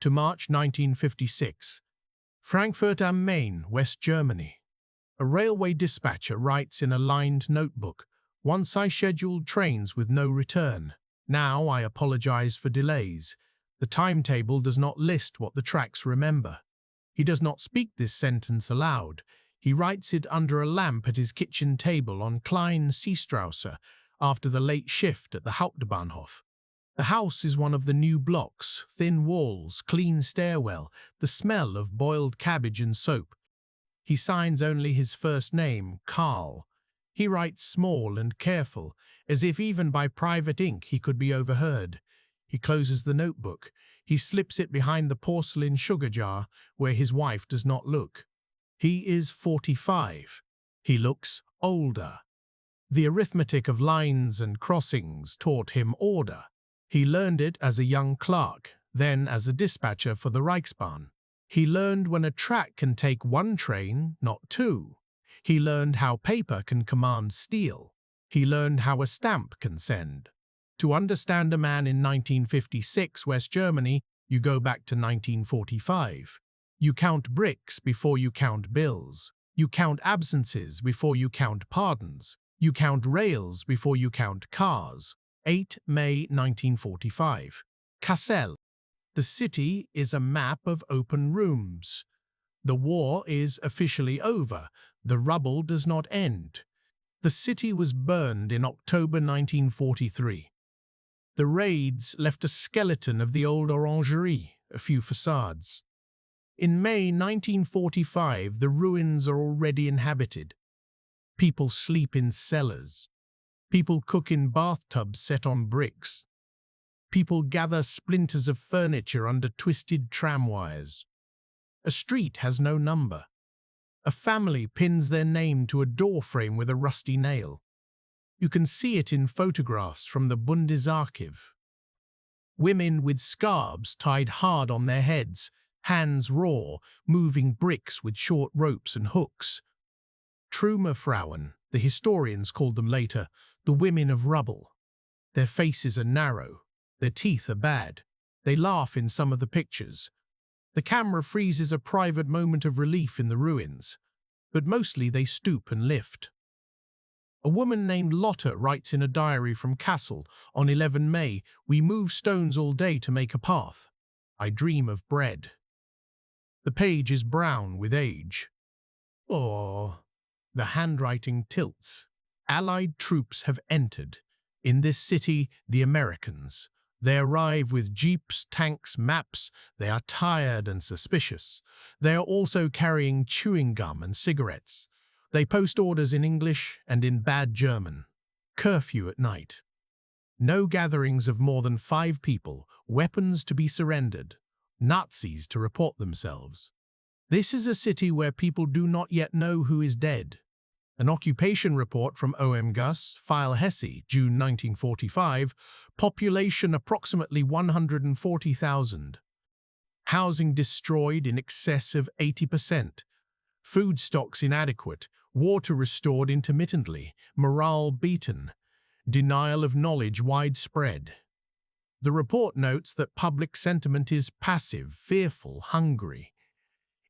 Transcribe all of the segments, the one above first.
to March 1956. Frankfurt am Main, West Germany. A railway dispatcher writes in a lined notebook, "Once I scheduled trains with no return. Now I apologize for delays. The timetable does not list what the tracks remember." He does not speak this sentence aloud. He writes it under a lamp at his kitchen table on Klein Seestrasse after the late shift at the Hauptbahnhof. The house is one of the new blocks, thin walls, clean stairwell, the smell of boiled cabbage and soap. He signs only his first name, Karl. He writes small and careful, as if even by private ink he could be overheard. He closes the notebook. He slips it behind the porcelain sugar jar where his wife does not look. He is 45. He looks older. The arithmetic of lines and crossings taught him order. He learned it as a young clerk, then as a dispatcher for the Reichsbahn. He learned when a track can take one train, not two. He learned how paper can command steel. He learned how a stamp can send. To understand a man in 1956 West Germany, you go back to 1945. You count bricks before you count bills. You count absences before you count pardons. You count rails before you count cars. 8 May 1945. Kassel. The city is a map of open rooms. The war is officially over. The rubble does not end. The city was burned in October 1943. The raids left a skeleton of the old orangerie, a few facades. In May 1945, the ruins are already inhabited. People sleep in cellars. People cook in bathtubs set on bricks. People gather splinters of furniture under twisted tram wires. A street has no number. A family pins their name to a doorframe with a rusty nail. You can see it in photographs from the Bundesarchiv. Women with scarves tied hard on their heads, hands raw, moving bricks with short ropes and hooks. Trümmerfrauen, the historians called them later, the women of rubble. Their faces are narrow. Their teeth are bad. They laugh in some of the pictures. The camera freezes a private moment of relief in the ruins, but mostly they stoop and lift. A woman named Lotte writes in a diary from Kassel on 11 May, "We move stones all day to make a path. I dream of bread." The page is brown with age. Oh, the handwriting tilts. Allied troops have entered. In this city, the Americans. They arrive with jeeps, tanks, maps. They are tired and suspicious. They are also carrying chewing gum and cigarettes. They post orders in English and in bad German. Curfew at night. No gatherings of more than 5 people, weapons to be surrendered, Nazis to report themselves. This is a city where people do not yet know who is dead. An occupation report from OM-Gus, File Hesse, June 1945, population approximately 140,000. Housing destroyed in excess of 80%. Food stocks inadequate, water restored intermittently, morale beaten, denial of knowledge widespread. The report notes that public sentiment is passive, fearful, hungry.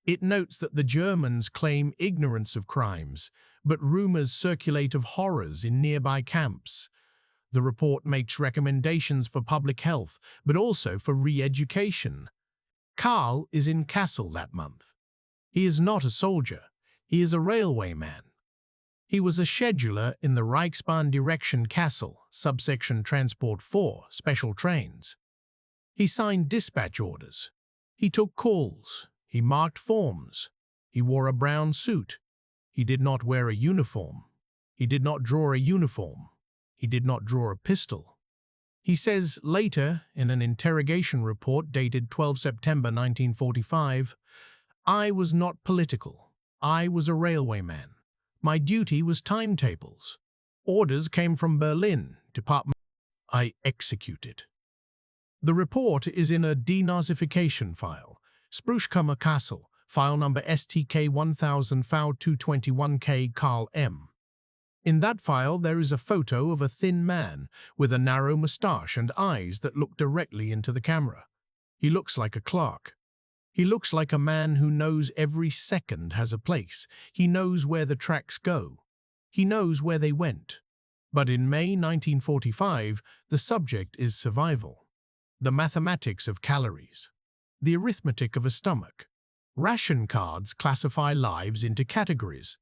It notes that the Germans claim ignorance of crimes, but rumors circulate of horrors in nearby camps. The report makes recommendations for public health, but also for re-education. Karl is in Kassel that month. He is not a soldier. He is a railwayman. He was a scheduler in the Reichsbahn Direction Kassel, subsection Transport 4, special trains. He signed dispatch orders. He took calls. He marked forms. He wore a brown suit. He did not wear a uniform. He did not draw a uniform. He did not draw a pistol. He says later, in an interrogation report dated 12 September 1945, "I was not political. I was a railwayman. My duty was timetables. Orders came from Berlin, department. I executed." The report is in a denazification file. Spruchkammer Kassel, file number STK 1000 FAU 221K Karl M. In that file there is a photo of a thin man with a narrow moustache and eyes that look directly into the camera. He looks like a clerk. He looks like a man who knows every second has a place. He knows where the tracks go. He knows where they went. But in May 1945, the subject is survival. The mathematics of calories. The arithmetic of a stomach. Ration cards classify lives into categories.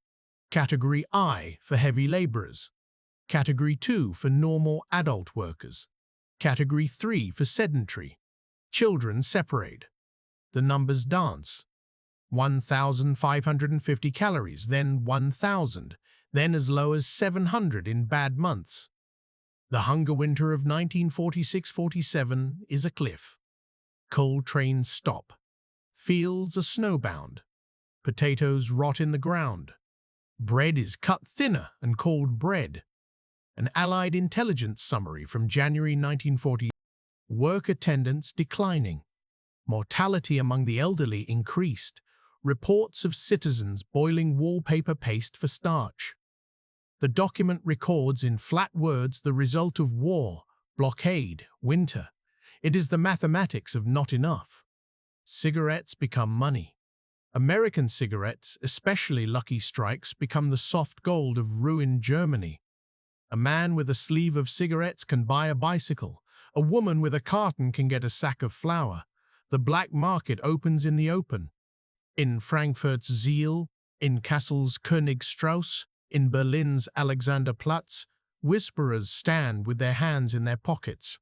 Category I for heavy laborers. Category 2 for normal adult workers. Category 3 for sedentary. Children separate. The numbers dance. 1,550 calories, then 1,000, then as low as 700 in bad months. The hunger winter of 1946-47 is a cliff. Coal trains stop. Fields are snowbound. Potatoes rot in the ground. Bread is cut thinner and called bread. An Allied intelligence summary from January 1940. Work attendance declining. Mortality among the elderly increased. Reports of citizens boiling wallpaper paste for starch. The document records in flat words the result of war, blockade, winter. It is the mathematics of not enough. Cigarettes become money. American cigarettes, especially Lucky Strikes, become the soft gold of ruined Germany. A man with a sleeve of cigarettes can buy a bicycle. A woman with a carton can get a sack of flour. The black market opens in the open. In Frankfurt's Zeil, in Kassel's Königstrasse, in Berlin's Alexanderplatz, whisperers stand with their hands in their pockets.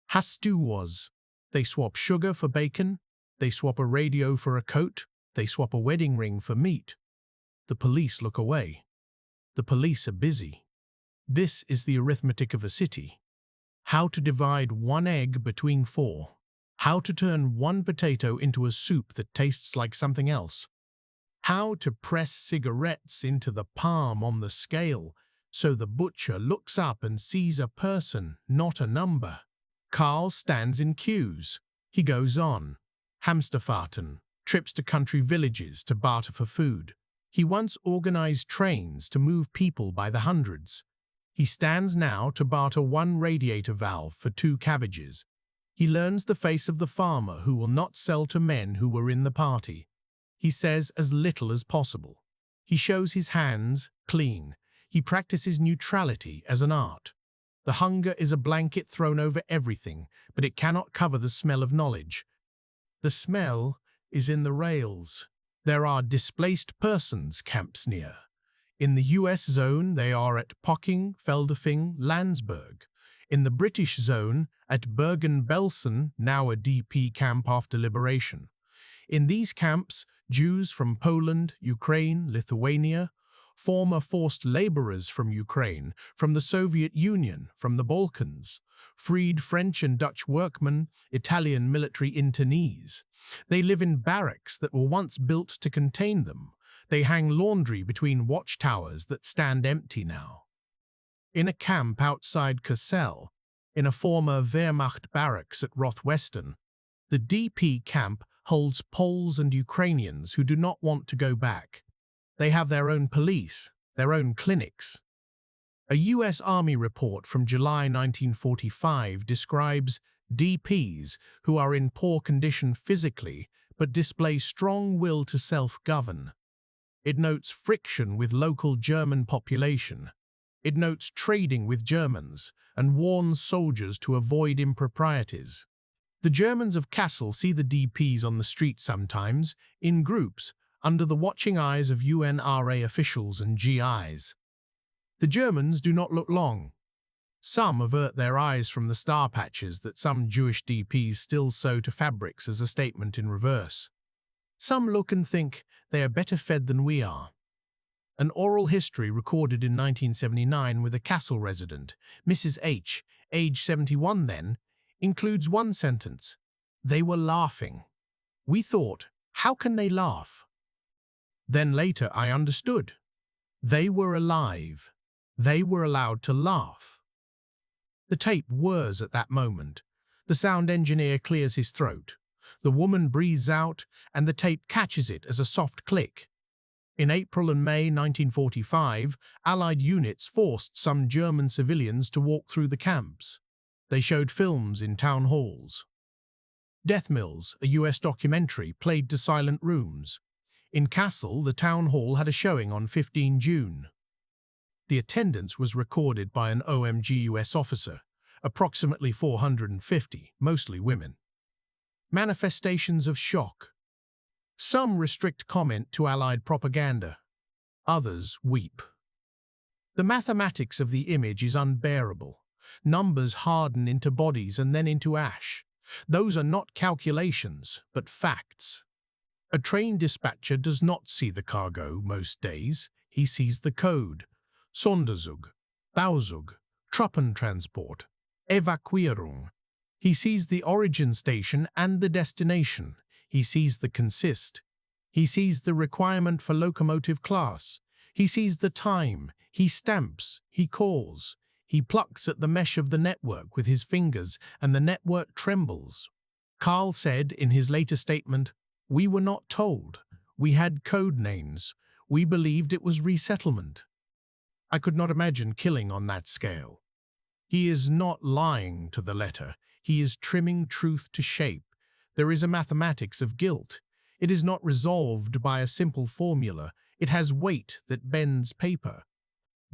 Hast du was? They swap sugar for bacon. They swap a radio for a coat. They swap a wedding ring for meat. The police look away. The police are busy. This is the arithmetic of a city. How to divide one egg between four. How to turn one potato into a soup that tastes like something else. How to press cigarettes into the palm on the scale so the butcher looks up and sees a person, not a number. Carl stands in queues. He goes on. Hamsterfahrten, trips to country villages to barter for food. He once organized trains to move people by the hundreds. He stands now to barter one radiator valve for 2 cabbages. He learns the face of the farmer who will not sell to men who were in the party. He says as little as possible. He shows his hands clean. He practices neutrality as an art. The hunger is a blanket thrown over everything, but it cannot cover the smell of knowledge. The smell is in the rails. There are displaced persons camps near. In the US zone, they are at Pocking, Feldafing, Landsberg. In the British zone, at Bergen-Belsen, now a DP camp after liberation. In these camps, Jews from Poland, Ukraine, Lithuania, former forced laborers from Ukraine, from the Soviet Union, from the Balkans, freed French and Dutch workmen, Italian military internees. They live in barracks that were once built to contain them. They hang laundry between watchtowers that stand empty now. In a camp outside Kassel, in a former Wehrmacht barracks at Rothwestern, the DP camp holds Poles and Ukrainians who do not want to go back. They have their own police, their own clinics. A US Army report from July 1945 describes DPs who are in poor condition physically but display strong will to self-govern. It notes friction with local German population. It notes trading with Germans and warns soldiers to avoid improprieties. The Germans of Kassel see the DPs on the street sometimes, in groups, under the watching eyes of UNRA officials and GIs. The Germans do not look long. Some avert their eyes from the star patches that some Jewish DPs still sew to fabrics as a statement in reverse. Some look and think they are better fed than we are. An oral history recorded in 1979 with a Kassel resident, Mrs. H., age 71 then, includes one sentence. They were laughing. We thought, how can they laugh? Then later I understood. They were alive. They were allowed to laugh. The tape whirs at that moment. The sound engineer clears his throat. The woman breathes out, and the tape catches it as a soft click. In April and May 1945, Allied units forced some German civilians to walk through the camps. They showed films in town halls. Death Mills, a US documentary, played to silent rooms. In Kassel, the town hall had a showing on 15 June. The attendance was recorded by an OMG US officer, approximately 450, mostly women. Manifestations of shock. Some restrict comment to Allied propaganda. Others weep. The mathematics of the image is unbearable. Numbers harden into bodies and then into ash. Those are not calculations, but facts. A train dispatcher does not see the cargo most days. He sees the code. Sonderzug, Bauzug, Truppentransport, Evakuierung. He sees the origin station and the destination. He sees the consist. He sees the requirement for locomotive class. He sees the time. He stamps. He calls. He plucks at the mesh of the network with his fingers, and the network trembles. Karl said in his later statement, "We were not told. We had code names. We believed it was resettlement." I could not imagine killing on that scale. He is not lying to the letter. He is trimming truth to shape. There is a mathematics of guilt. It is not resolved by a simple formula. It has weight that bends paper.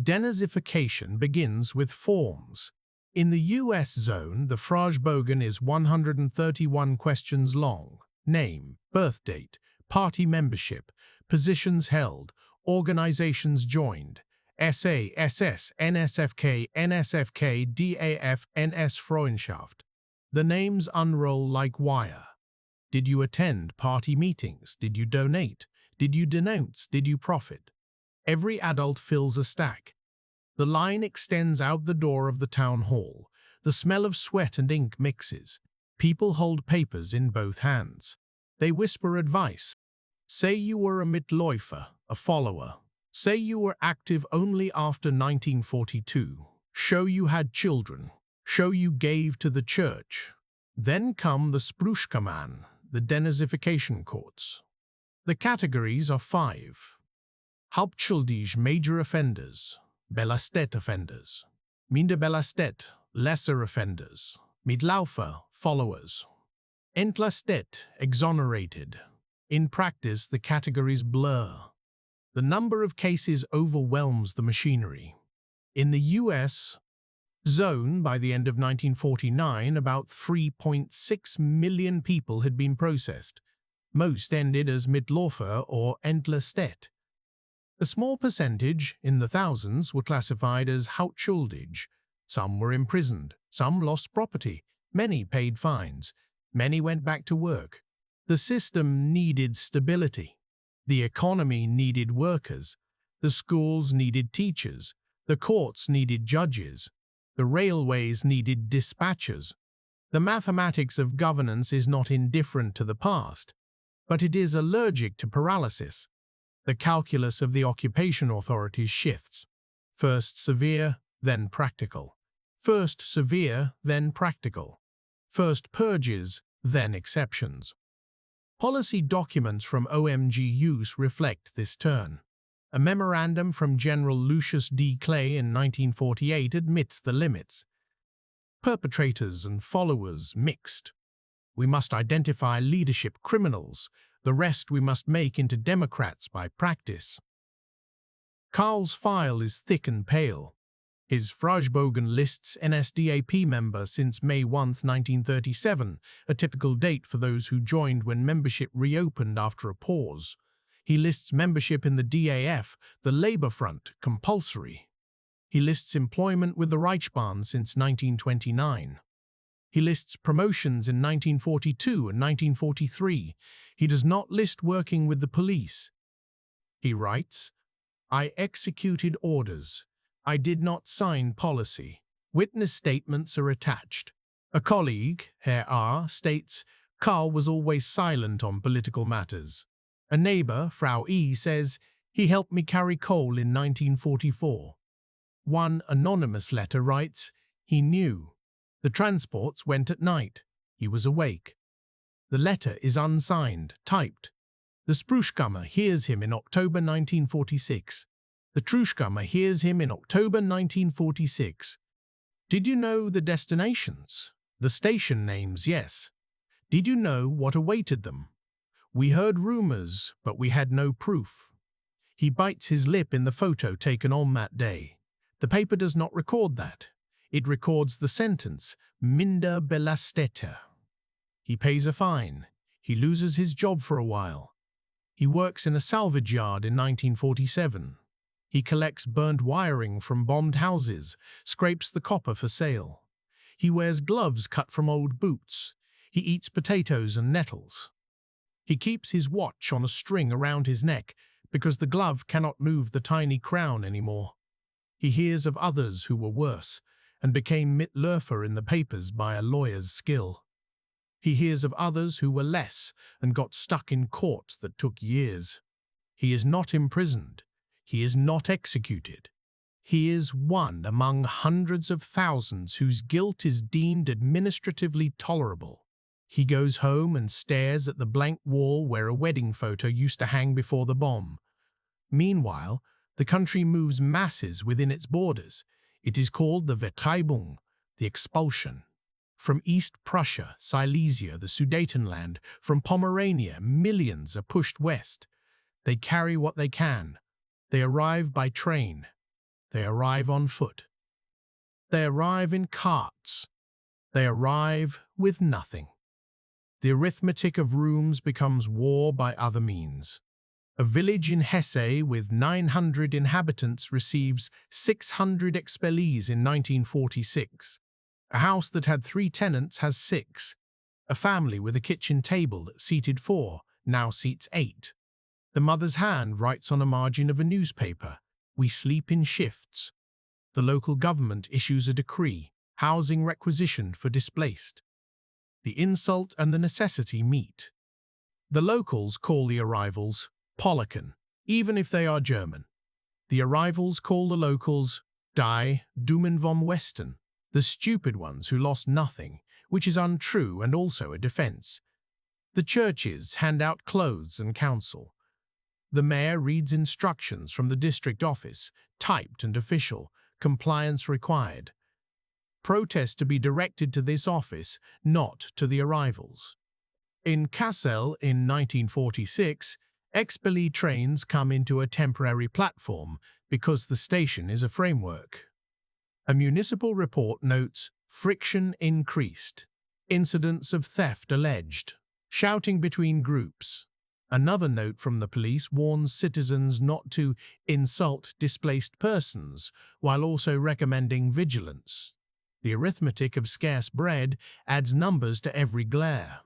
Denazification begins with forms. In the US zone, the Fragebogen is 131 questions long. Name, birth date, party membership, positions held, organizations joined, SA, SS, NSFK, NSFK, DAF, NS Freundschaft. The names unroll like wire. Did you attend party meetings? Did you donate? Did you denounce? Did you profit? Every adult fills a stack. The line extends out the door of the town hall. The smell of sweat and ink mixes. People hold papers in both hands. They whisper advice. Say you were a Mitläufer, a follower. Say you were active only after 1942. Show you had children. Show you gave to the church. Then come the Spruchkammern, the denazification courts. The categories are 5. Hauptschuldig, major offenders. Belastet offenders. Minder belastet, lesser offenders. Mitläufer, followers. Entlastet, exonerated. In practice, the categories blur. The number of cases overwhelms the machinery. In the US zone, by the end of 1949, about 3.6 million people had been processed. Most ended as Mitläufer or Entlastet. A small percentage, in the thousands, were classified as Hauptschuldig. Some were imprisoned, some lost property, many paid fines, many went back to work. The system needed stability. The economy needed workers. The schools needed teachers. The courts needed judges. The railways needed dispatchers. The mathematics of governance is not indifferent to the past, but it is allergic to paralysis. The calculus of the occupation authorities shifts. First severe, then practical. First severe, then practical. First purges, then exceptions. Policy documents from OMG use reflect this turn. A memorandum from General Lucius D. Clay in 1948 admits the limits. Perpetrators and followers mixed. We must identify leadership criminals. The rest we must make into Democrats by practice. Karl's file is thick and pale. His Fragebogen lists NSDAP member since May 1, 1937, a typical date for those who joined when membership reopened after a pause. He lists membership in the DAF, the Labour Front, compulsory. He lists employment with the Reichsbahn since 1929. He lists promotions in 1942 and 1943. He does not list working with the police. He writes, "I executed orders. I did not sign policy." Witness statements are attached. A colleague, Herr R., states, "Karl was always silent on political matters." A neighbor, Frau E., says, "He helped me carry coal in 1944. One anonymous letter writes, "He knew. The transports went at night. He was awake." The letter is unsigned, typed. The Spruchkammer hears him in October 1946. The Truschkammer hears him in October 1946. Did you know the destinations? The station names, yes. Did you know what awaited them? We heard rumors, but we had no proof. He bites his lip in the photo taken on that day. The paper does not record that. It records the sentence, minder belastete. He pays a fine. He loses his job for a while. He works in a salvage yard in 1947. He collects burnt wiring from bombed houses, scrapes the copper for sale. He wears gloves cut from old boots. He eats potatoes and nettles. He keeps his watch on a string around his neck because the glove cannot move the tiny crown anymore. He hears of others who were worse and became mitläufer in the papers by a lawyer's skill. He hears of others who were less and got stuck in court that took years. He is not imprisoned. He is not executed. He is one among hundreds of thousands whose guilt is deemed administratively tolerable. He goes home and stares at the blank wall where a wedding photo used to hang before the bomb. Meanwhile, the country moves masses within its borders. It is called the Vertreibung, the expulsion. From East Prussia, Silesia, the Sudetenland, from Pomerania, millions are pushed west. They carry what they can. They arrive by train. They arrive on foot. They arrive in carts. They arrive with nothing. The arithmetic of rooms becomes war by other means. A village in Hesse with 900 inhabitants receives 600 expellees in 1946. A house that had 3 tenants has 6. A family with a kitchen table that seated 4 now seats 8. The mother's hand writes on a margin of a newspaper, "We sleep in shifts." The local government issues a decree, housing requisitioned for displaced. The insult and the necessity meet. The locals call the arrivals Polacken, even if they are German. The arrivals call the locals Die Dummen vom Westen, the stupid ones who lost nothing, which is untrue and also a defense. The churches hand out clothes and counsel. The mayor reads instructions from the district office, typed and official, compliance required. Protest to be directed to this office, not to the arrivals. In Kassel in 1946, expellee trains come into a temporary platform because the station is a framework. A municipal report notes friction increased, incidents of theft alleged, shouting between groups. Another note from the police warns citizens not to insult displaced persons, while also recommending vigilance. The arithmetic of scarce bread adds numbers to every glare.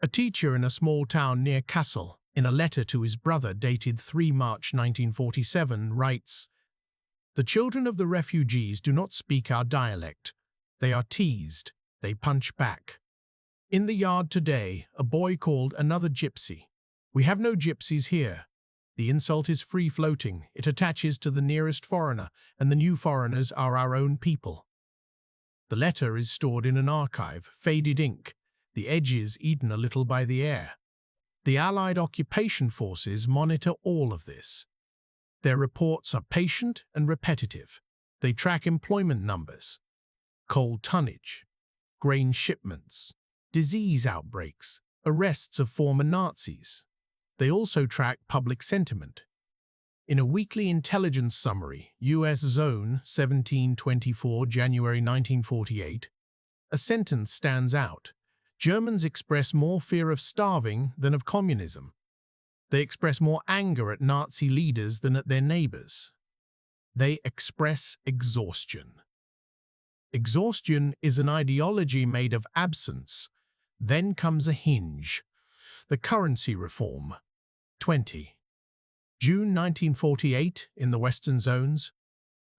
A teacher in a small town near Kassel, in a letter to his brother dated 3 March 1947, writes, "The children of the refugees do not speak our dialect. They are teased. They punch back. In the yard today, a boy called another gypsy. We have no gypsies here. The insult is free-floating. It attaches to the nearest foreigner, and the new foreigners are our own people." The letter is stored in an archive, faded ink, the edges eaten a little by the air. The Allied occupation forces monitor all of this. Their reports are patient and repetitive. They track employment numbers, coal tonnage, grain shipments, disease outbreaks, arrests of former Nazis. They also track public sentiment. In a weekly intelligence summary, U.S. Zone 1724, January 1948, a sentence stands out. Germans express more fear of starving than of communism. They express more anger at Nazi leaders than at their neighbors. They express exhaustion. Exhaustion is an ideology made of absence. Then comes a hinge. The currency reform. 20. June 1948, in the Western zones.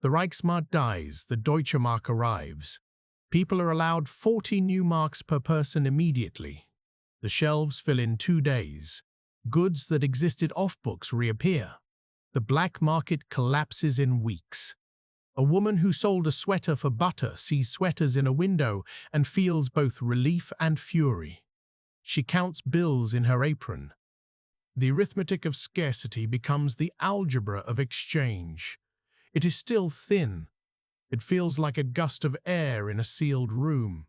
The Reichsmark dies, the Deutsche Mark arrives. People are allowed 40 new marks per person immediately. The shelves fill in 2 days. Goods that existed off books reappear. The black market collapses in weeks. A woman who sold a sweater for butter sees sweaters in a window and feels both relief and fury. She counts bills in her apron. The arithmetic of scarcity becomes the algebra of exchange. It is still thin. It feels like a gust of air in a sealed room.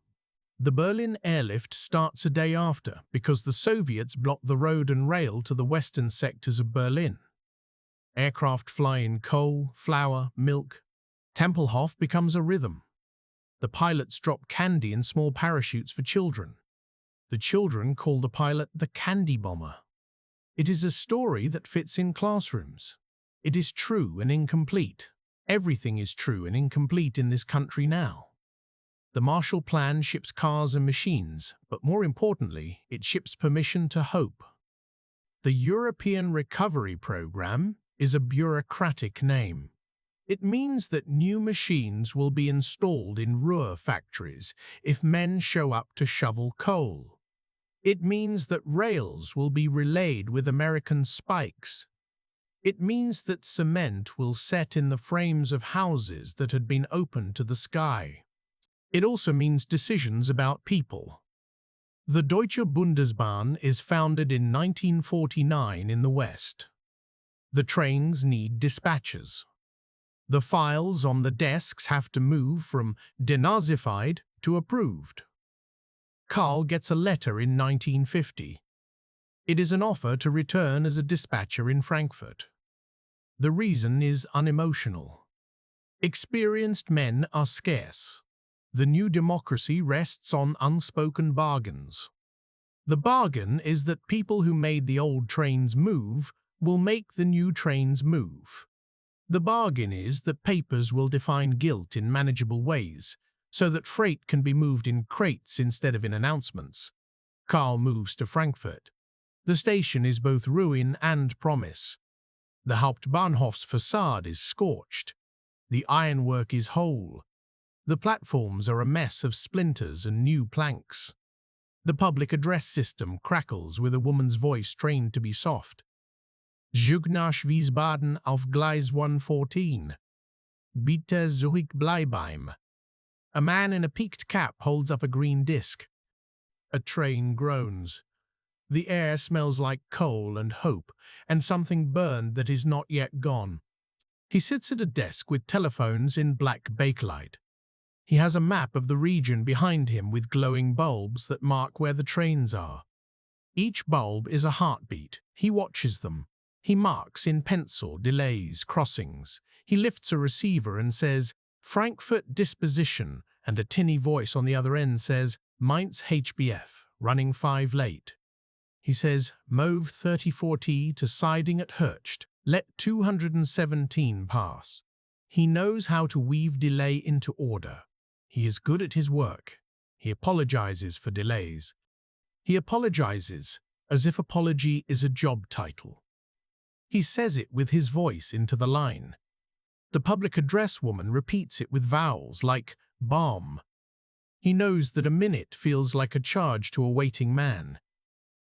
The Berlin airlift starts a day after because the Soviets block the road and rail to the western sectors of Berlin. Aircraft fly in coal, flour, milk. Tempelhof becomes a rhythm. The pilots drop candy in small parachutes for children. The children call the pilot the candy bomber. It is a story that fits in classrooms. It is true and incomplete. Everything is true and incomplete in this country now. The Marshall Plan ships cars and machines, but more importantly, it ships permission to hope. The European Recovery Program is a bureaucratic name. It means that new machines will be installed in Ruhr factories if men show up to shovel coal. It means that rails will be relayed with American spikes. It means that cement will set in the frames of houses that had been opened to the sky. It also means decisions about people. The Deutsche Bundesbahn is founded in 1949 in the West. The trains need dispatchers. The files on the desks have to move from denazified to approved. Karl gets a letter in 1950. It is an offer to return as a dispatcher in Frankfurt. The reason is unemotional. Experienced men are scarce. The new democracy rests on unspoken bargains. The bargain is that people who made the old trains move will make the new trains move. The bargain is that papers will define guilt in manageable ways, so that freight can be moved in crates instead of in announcements. Karl moves to Frankfurt. The station is both ruin and promise. The Hauptbahnhof's facade is scorched. The ironwork is whole. The platforms are a mess of splinters and new planks. The public address system crackles with a woman's voice trained to be soft. Zug nach Wiesbaden auf Gleis 114. Bitte zurückbleiben. A man in a peaked cap holds up a green disc. A train groans. The air smells like coal and hope, and something burned that is not yet gone. He sits at a desk with telephones in black bakelite. He has a map of the region behind him with glowing bulbs that mark where the trains are. Each bulb is a heartbeat. He watches them. He marks in pencil delays, crossings. He lifts a receiver and says, Frankfurt disposition, and a tinny voice on the other end says, Mainz HBF, running 5 late. He says, Move 34T to siding at Hircht, let 217 pass. He knows how to weave delay into order. He is good at his work. He apologizes for delays. He apologizes as if apology is a job title. He says it with his voice into the line. The public address woman repeats it with vowels like bomb. He knows that a minute feels like a charge to a waiting man.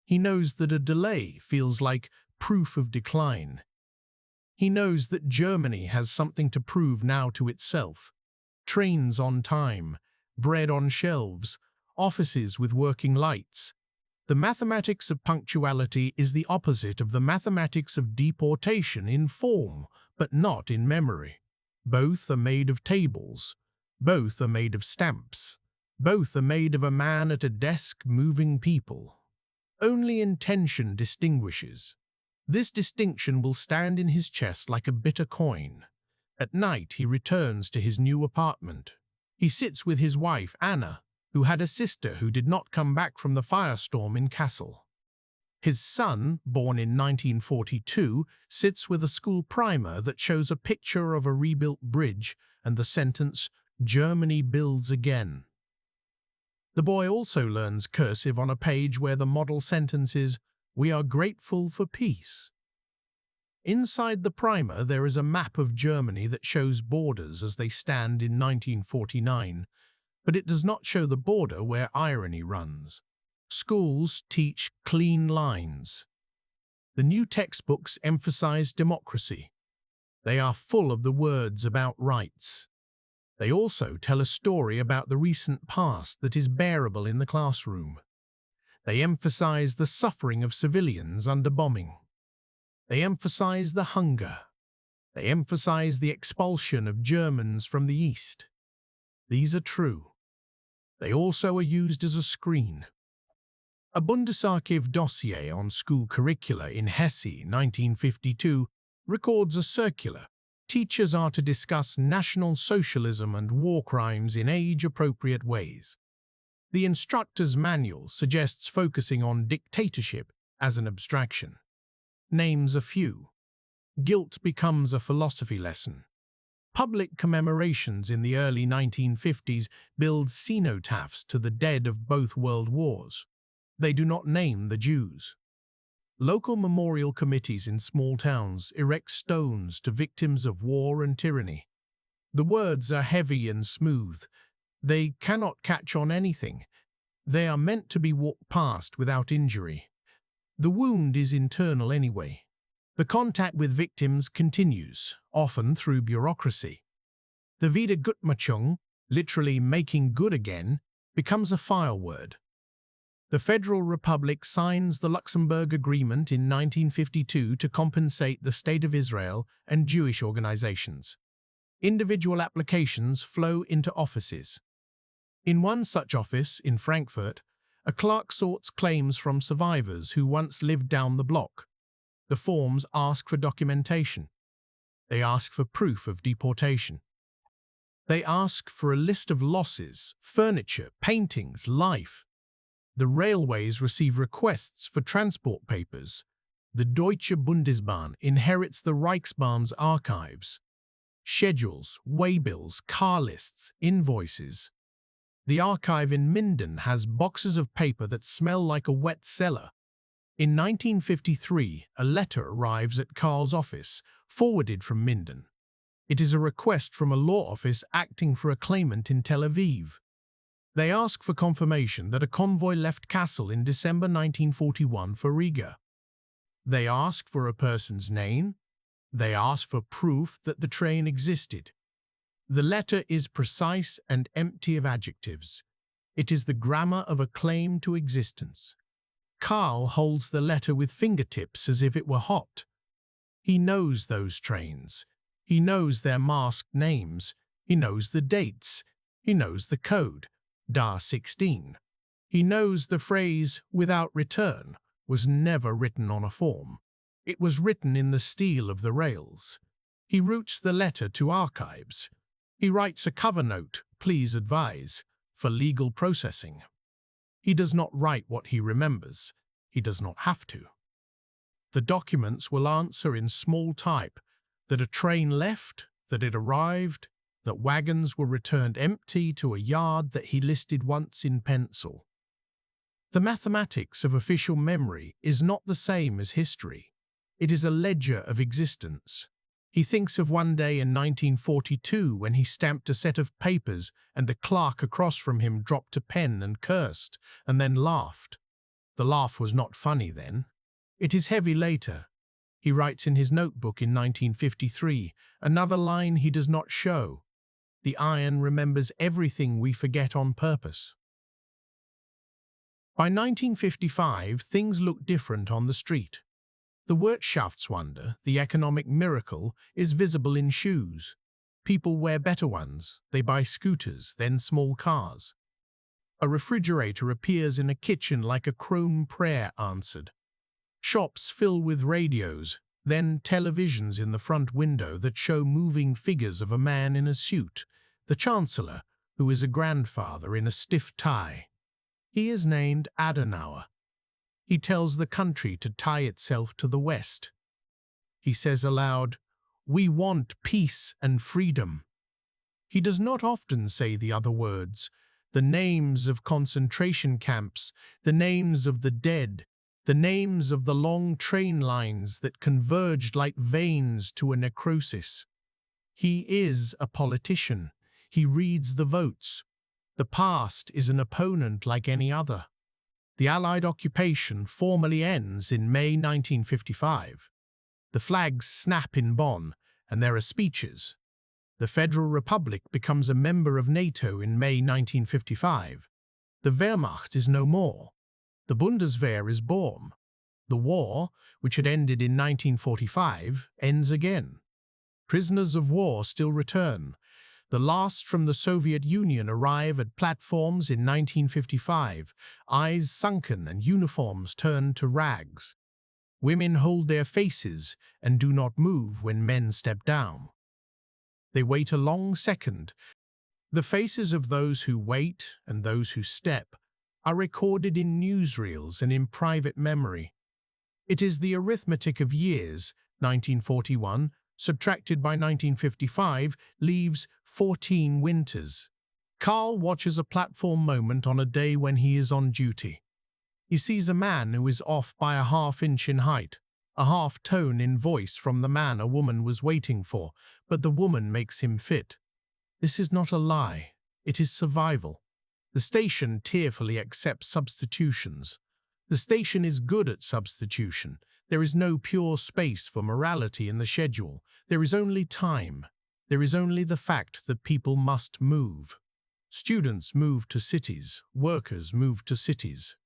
He knows that a delay feels like proof of decline. He knows that Germany has something to prove now to itself. Trains on time, bread on shelves, offices with working lights. The mathematics of punctuality is the opposite of the mathematics of deportation in form, but not in memory. Both are made of tables. Both are made of stamps. Both are made of a man at a desk moving people. Only intention distinguishes. This distinction will stand in his chest like a bitter coin. At night he returns to his new apartment. He sits with his wife, Anna, who had a sister who did not come back from the firestorm in Kassel. His son, born in 1942, sits with a school primer that shows a picture of a rebuilt bridge and the sentence, Germany builds again. The boy also learns cursive on a page where the model sentence is, We are grateful for peace. Inside the primer there is a map of Germany that shows borders as they stand in 1949, but it does not show the border where irony runs. Schools teach clean lines. The new textbooks emphasize democracy. They are full of the words about rights. They also tell a story about the recent past that is bearable in the classroom. They emphasize the suffering of civilians under bombing. They emphasize the hunger. They emphasize the expulsion of Germans from the East. These are true. They also are used as a screen. A Bundesarchiv dossier on school curricula in Hesse, 1952, records a circular. Teachers are to discuss National Socialism and war crimes in age-appropriate ways. The instructor's manual suggests focusing on dictatorship as an abstraction. Names a few. Guilt becomes a philosophy lesson. Public commemorations in the early 1950s build cenotaphs to the dead of both world wars. They do not name the Jews. Local memorial committees in small towns erect stones to victims of war and tyranny. The words are heavy and smooth. They cannot catch on anything. They are meant to be walked past without injury. The wound is internal anyway. The contact with victims continues, often through bureaucracy. The Wiedergutmachung, literally making good again, becomes a file word. The Federal Republic signs the Luxembourg Agreement in 1952 to compensate the State of Israel and Jewish organizations. Individual applications flow into offices. In one such office, in Frankfurt, a clerk sorts claims from survivors who once lived down the block. The forms ask for documentation. They ask for proof of deportation. They ask for a list of losses, furniture, paintings, life. The railways receive requests for transport papers. The Deutsche Bundesbahn inherits the Reichsbahn's archives. Schedules, waybills, car lists, invoices. The archive in Minden has boxes of paper that smell like a wet cellar. In 1953, a letter arrives at Karl's office, forwarded from Minden. It is a request from a law office acting for a claimant in Tel Aviv. They ask for confirmation that a convoy left Kassel in December 1941 for Riga. They ask for a person's name. They ask for proof that the train existed. The letter is precise and empty of adjectives. It is the grammar of a claim to existence. Karl holds the letter with fingertips as if it were hot. He knows those trains. He knows their masked names. He knows the dates. He knows the code. DA 16. He knows the phrase, "without return," was never written on a form. It was written in the steel of the rails. He routes the letter to archives. He writes a cover note, "Please advise," for legal processing. He does not write what he remembers. He does not have to. The documents will answer in small type that a train left, that it arrived, that wagons were returned empty to a yard that he listed once in pencil. The mathematics of official memory is not the same as history. It is a ledger of existence. He thinks of one day in 1942 when he stamped a set of papers and the clerk across from him dropped a pen and cursed, and then laughed. The laugh was not funny then. It is heavy later. He writes in his notebook in 1953, another line he does not show. The iron remembers everything we forget on purpose. By 1955, things look different on the street. The Wirtschaftswunder, the economic miracle, is visible in shoes. People wear better ones. They buy scooters, then small cars. A refrigerator appears in a kitchen like a chrome prayer answered. Shops fill with radios, then televisions in the front window that show moving figures of a man in a suit, the Chancellor, who is a grandfather in a stiff tie. He is named Adenauer. He tells the country to tie itself to the West. He says aloud, "We want peace and freedom." He does not often say the other words, the names of concentration camps, the names of the dead, the names of the long train lines that converged like veins to a necrosis. He is a politician. He reads the votes. The past is an opponent like any other. The Allied occupation formally ends in May 1955. The flags snap in Bonn, and there are speeches. The Federal Republic becomes a member of NATO in May 1955. The Wehrmacht is no more. The Bundeswehr is born. The war, which had ended in 1945, ends again. Prisoners of war still return. The last from the Soviet Union arrive at platforms in 1955, eyes sunken and uniforms turned to rags. Women hold their faces and do not move when men step down. They wait a long second. The faces of those who wait and those who step are recorded in newsreels and in private memory. It is the arithmetic of years. 1941, subtracted by 1955, leaves 14 winters. Carl watches a platform moment on a day when he is on duty. He sees a man who is off by a half-inch in height, a half-tone in voice from the man a woman was waiting for, but the woman makes him fit. This is not a lie. It is survival. The station tearfully accepts substitutions. The station is good at substitution. There is no pure space for morality in the schedule. There is only time. There is only the fact that people must move. Students move to cities. Workers move to cities.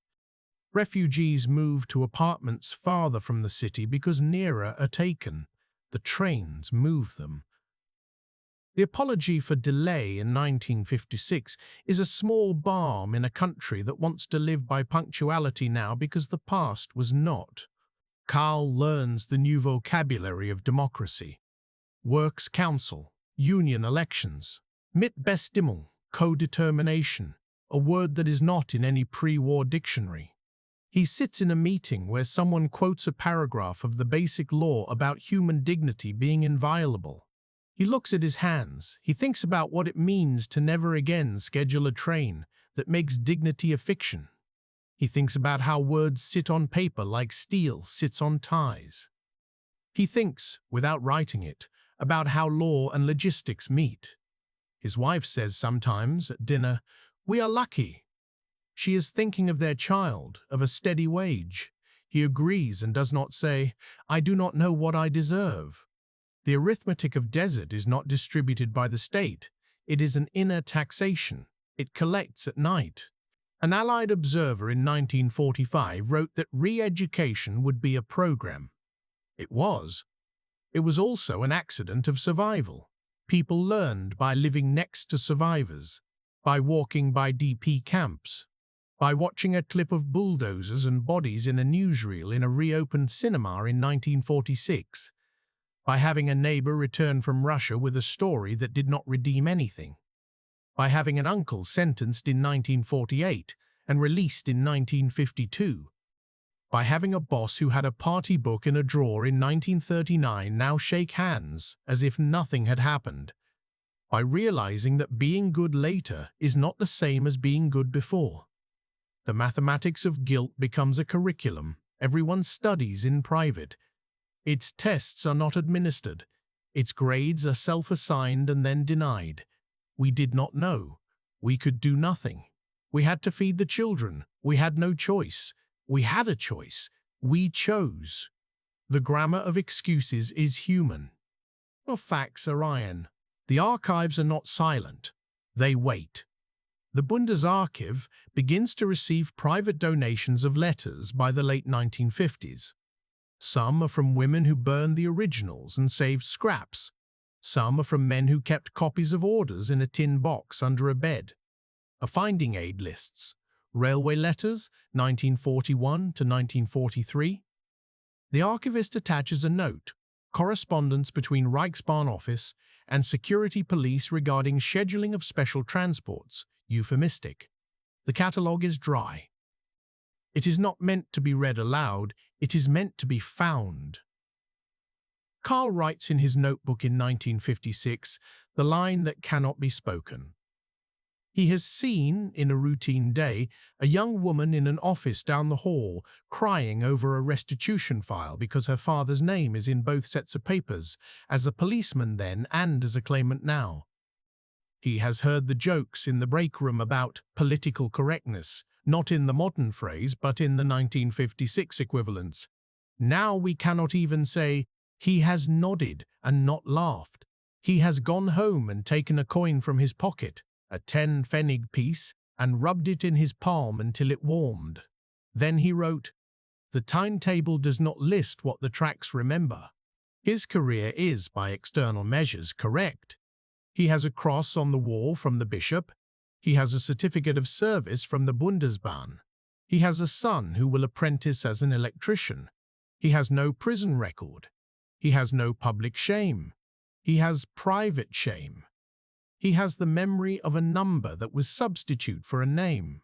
Refugees move to apartments farther from the city because nearer are taken. The trains move them. The apology for delay in 1956 is a small balm in a country that wants to live by punctuality now because the past was not. Carl learns the new vocabulary of democracy. Works council, union elections, Mitbestimmung, co-determination, a word that is not in any pre-war dictionary. He sits in a meeting where someone quotes a paragraph of the basic law about human dignity being inviolable. He looks at his hands. He thinks about what it means to never again schedule a train that makes dignity a fiction. He thinks about how words sit on paper like steel sits on ties. He thinks, without writing it, about how law and logistics meet. His wife says sometimes at dinner, "We are lucky." She is thinking of their child, of a steady wage. He agrees and does not say, "I do not know what I deserve." The arithmetic of desert is not distributed by the state. It is an inner taxation. It collects at night. An Allied observer in 1945 wrote that re-education would be a program. It was. It was also an accident of survival. People learned by living next to survivors, by walking by DP camps, by watching a clip of bulldozers and bodies in a newsreel in a reopened cinema in 1946, by having a neighbor return from Russia with a story that did not redeem anything, by having an uncle sentenced in 1948 and released in 1952, by having a boss who had a party book in a drawer in 1939 now shake hands as if nothing had happened, by realizing that being good later is not the same as being good before. The mathematics of guilt becomes a curriculum. Everyone studies in private. Its tests are not administered. Its grades are self-assigned and then denied. We did not know. We could do nothing. We had to feed the children. We had no choice. We had a choice. We chose. The grammar of excuses is human. The facts are iron. The archives are not silent. They wait. The Bundesarchiv begins to receive private donations of letters by the late 1950s. Some are from women who burned the originals and saved scraps. Some are from men who kept copies of orders in a tin box under a bed. A finding aid lists. Railway letters, 1941 to 1943. The archivist attaches a note, correspondence between Reichsbahn office and security police regarding scheduling of special transports, euphemistic. The catalogue is dry. It is not meant to be read aloud, it is meant to be found. Carl writes in his notebook in 1956 the line that cannot be spoken. He has seen, in a routine day, a young woman in an office down the hall crying over a restitution file because her father's name is in both sets of papers, as a policeman then and as a claimant now. He has heard the jokes in the break room about political correctness, not in the modern phrase but in the 1956 equivalents. Now we cannot even say, he has nodded and not laughed. He has gone home and taken a coin from his pocket, a 10-pfennig piece, and rubbed it in his palm until it warmed. Then he wrote, "The timetable does not list what the tracks remember." His career is, by external measures, correct. He has a cross on the wall from the bishop. He has a certificate of service from the Bundesbahn. He has a son who will apprentice as an electrician. He has no prison record. He has no public shame. He has private shame. He has the memory of a number that was substitute for a name.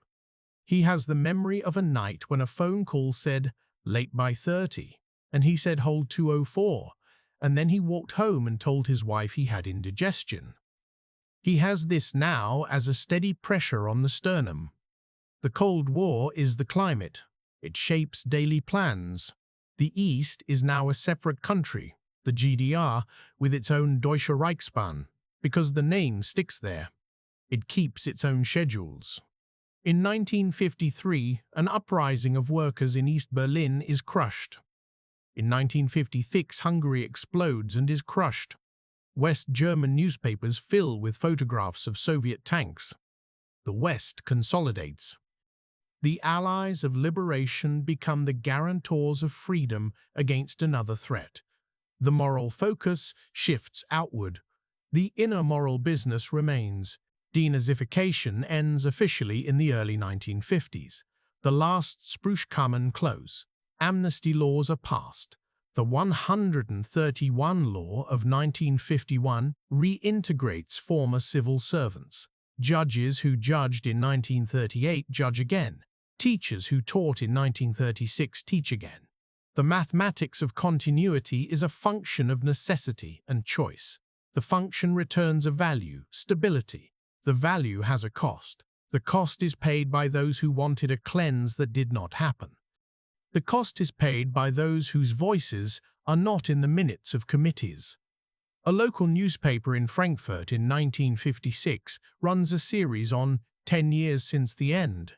He has the memory of a night when a phone call said, late by 30, and he said hold 204, and then he walked home and told his wife he had indigestion. He has this now as a steady pressure on the sternum. The Cold War is the climate. It shapes daily plans. The East is now a separate country, the GDR, with its own Deutsche Reichsbahn, because the name sticks there. It keeps its own schedules. In 1953, an uprising of workers in East Berlin is crushed. In 1956, Hungary explodes and is crushed. West German newspapers fill with photographs of Soviet tanks. The West consolidates. The allies of liberation become the guarantors of freedom against another threat. The moral focus shifts outward. The inner moral business remains. Denazification ends officially in the early 1950s. The last Sprüchkammern close. Amnesty laws are passed. The 131 law of 1951 reintegrates former civil servants. Judges who judged in 1938 judge again. Teachers who taught in 1936 teach again. The mathematics of continuity is a function of necessity and choice. The function returns a value, stability. The value has a cost. The cost is paid by those who wanted a cleanse that did not happen. The cost is paid by those whose voices are not in the minutes of committees. A local newspaper in Frankfurt in 1956 runs a series on 10 years since the end.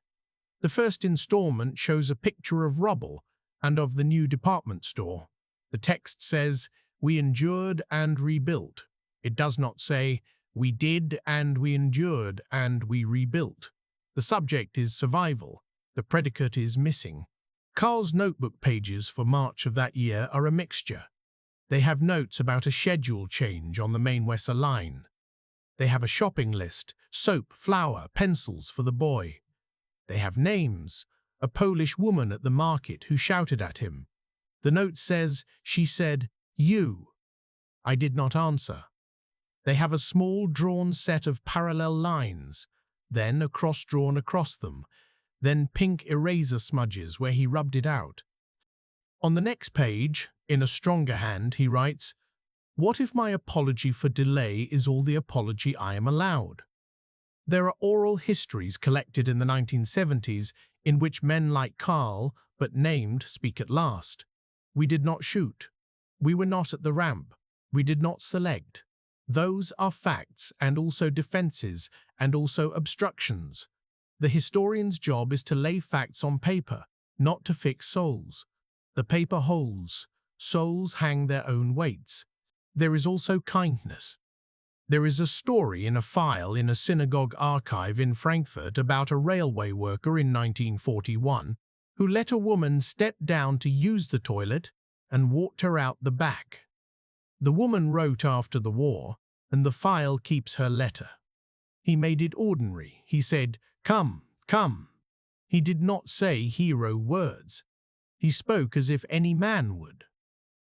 The first installment shows a picture of rubble and of the new department store. The text says, "We endured and rebuilt." It does not say, "We did and we endured and we rebuilt." The subject is survival. The predicate is missing. Karl's notebook pages for March of that year are a mixture. They have notes about a schedule change on the main Weser line. They have a shopping list, soap, flour, pencils for the boy. They have names, a Polish woman at the market who shouted at him. The note says, she said, "You." I did not answer. They have a small drawn set of parallel lines, then a cross drawn across them, then pink eraser smudges where he rubbed it out. On the next page, in a stronger hand, he writes, "What if my apology for delay is all the apology I am allowed?" There are oral histories collected in the 1970s in which men like Karl, but named, speak at last. We did not shoot. We were not at the ramp. We did not select. Those are facts and also defenses and also obstructions. The historian's job is to lay facts on paper, not to fix souls. The paper holds. Souls hang their own weights. There is also kindness. There is a story in a file in a synagogue archive in Frankfurt about a railway worker in 1941 who let a woman step down to use the toilet and walked her out the back. The woman wrote after the war, and the file keeps her letter. He made it ordinary. He said, "Come, come." He did not say hero words. He spoke as if any man would.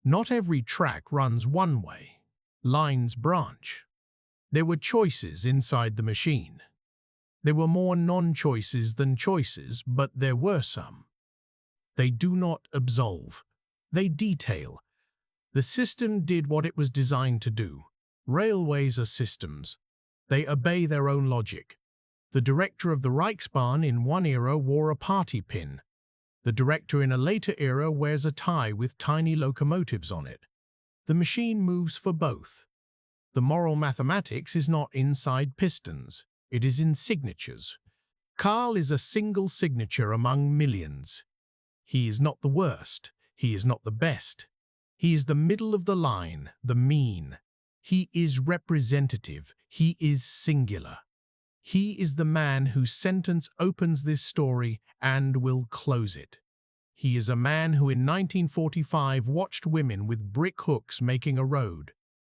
Not every track runs one way. Lines branch. There were choices inside the machine. There were more non-choices than choices, but there were some. They do not absolve. They detail. The system did what it was designed to do. Railways are systems. They obey their own logic. The director of the Reichsbahn in one era wore a party pin. The director in a later era wears a tie with tiny locomotives on it. The machine moves for both. The moral mathematics is not inside pistons. It is in signatures. Karl is a single signature among millions. He is not the worst. He is not the best. He is the middle of the line, the mean. He is representative. He is singular. He is the man whose sentence opens this story and will close it. He is a man who in 1945 watched women with brick hooks making a road.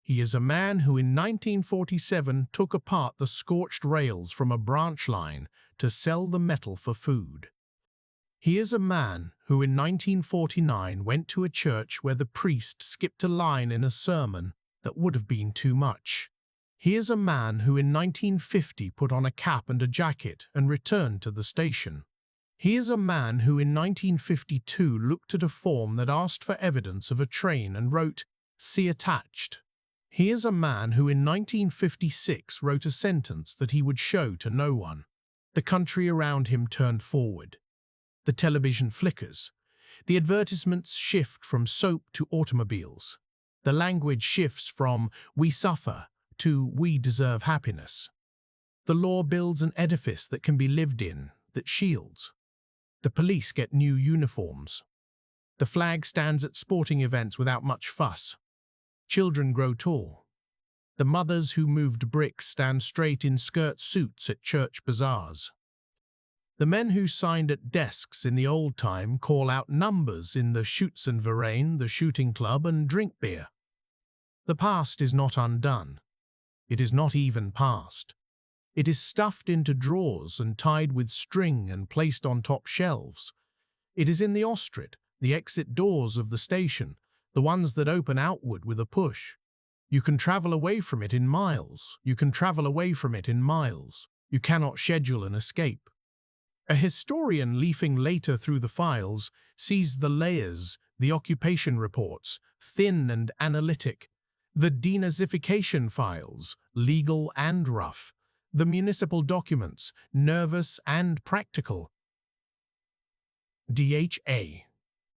He is a man who in 1947 took apart the scorched rails from a branch line to sell the metal for food. He is a man who in 1949 went to a church where the priest skipped a line in a sermon that would have been too much. He is a man who in 1950 put on a cap and a jacket and returned to the station. He is a man who in 1952 looked at a form that asked for evidence of a train and wrote, "See attached." He is a man who in 1956 wrote a sentence that he would show to no one. The country around him turned forward. The television flickers. The advertisements shift from soap to automobiles. The language shifts from "we suffer" to "we deserve happiness." The law builds an edifice that can be lived in, that shields. The police get new uniforms. The flag stands at sporting events without much fuss. Children grow tall. The mothers who moved bricks stand straight in skirt suits at church bazaars. The men who signed at desks in the old time call out numbers in the Schützenverein, the shooting club, and drink beer. The past is not undone. It is not even past. It is stuffed into drawers and tied with string and placed on top shelves. It is in the ostrich, the exit doors of the station, the ones that open outward with a push. You can travel away from it in miles. You can travel away from it in miles. You cannot schedule an escape. A historian leafing later through the files sees the layers, the occupation reports, thin and analytic, the denazification files, legal and rough, the municipal documents, nervous and practical. DHA